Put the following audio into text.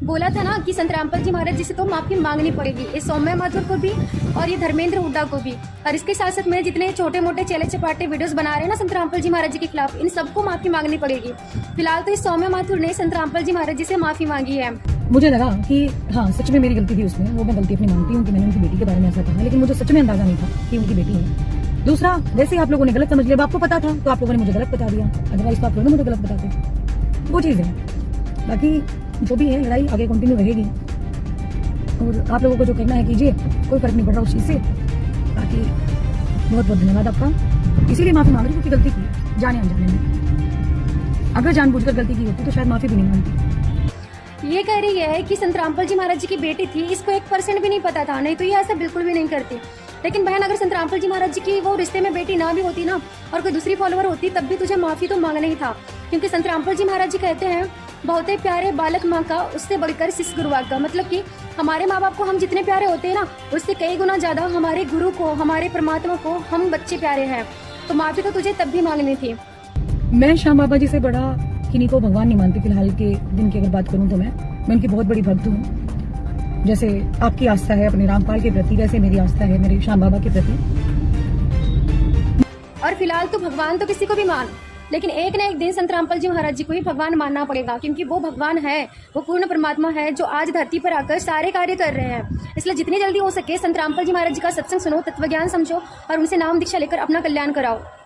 बोला था ना कि संत रामपाल जी महाराज जी से तो माफी मांगनी पड़ेगी, ये सौम्या माथुर को भी और ये धर्मेंद्र हुड्डा को भी। और इसके साथ साथ में जितने छोटे मोटे चेले चपाटे वीडियोस बना रहे हैं ना संत रामपाल जी महाराज जी के खिलाफ, इन सबको माफी मांगनी पड़ेगी। फिलहाल तो इस सौम्या माथुर ने संत रामपाल जी महाराज जी से माफी मांगी है। मुझे लगा कि हाँ सच में मेरी गलती थी उसमें, वो मैं गलती अपनी मानती हूँ कि मैंने उनकी बेटी के बारे में ऐसा कहा, लेकिन मुझे सच में अंदाजा नहीं था कि उनकी बेटी है। दूसरा, वैसे आप लोगों ने गलत समझ लिया, आपको पता था तो आप लोगों ने मुझे गलत बता दिया, अदरवाइज तो आप लोगों ने मुझे गलत बताते। वो चीज़ है। बाकी जो भी है लड़ाई आगे कंटिन्यू रहेगी और आप लोगों को जो करना है कीजिए, कोई फर्क नहीं पड़ रहा उस चीज़ से। बाकी बहुत बहुत धन्यवाद आपका। इसीलिए माफी मांग रही हूँ कि गलती की जाने अनजाने में, अगर जानबूझकर गलती की होती तो शायद माफी भी नहीं मांगती। ये कह रही है कि संत रामपाल जी महाराज जी की बेटी थी, इसको 1% भी नहीं पता था, नहीं तो ये ऐसा बिल्कुल भी नहीं करती। लेकिन बहन, अगर संत रामपाल जी महाराज जी की वो रिश्ते में बेटी ना भी होती ना और कोई दूसरी फॉलोअर होती, तब भी तुझे माफी तो मांगना ही था। क्योंकि संत रामपाल जी महाराज जी कहते हैं, बहुत ही प्यारे बालक माँ का उससे बढ़कर शिष्य गुरुवार का। मतलब कि हमारे माँ बाप को हम जितने प्यारे होते हैं ना, उससे कई गुना ज्यादा हमारे गुरु को, हमारे परमात्मा को हम बच्चे प्यारे हैं। तो माफी तो तुझे तब भी मांगनी थी। मैं श्याम बाबा जी से बड़ा किन्हीं को भगवान नहीं मानती। फिलहाल के दिन की अगर बात करूं तो मैं उनकी बहुत बड़ी भक्त हूँ। जैसे आपकी आस्था है अपने रामपाल के प्रति, वैसे मेरी आस्था है मेरे श्याम बाबा के प्रति। और फिलहाल तो भगवान तो किसी को भी मान, लेकिन एक न एक दिन संत रामपाल जी महाराज जी को ही भगवान मानना पड़ेगा। क्योंकि वो भगवान है, वो पूर्ण परमात्मा है जो आज धरती पर आकर सारे कार्य कर रहे हैं। इसलिए जितनी जल्दी हो सके संत रामपाल जी महाराज जी का सत्संग सुनो, तत्वज्ञान समझो और उनसे नाम दीक्षा लेकर अपना कल्याण कराओ।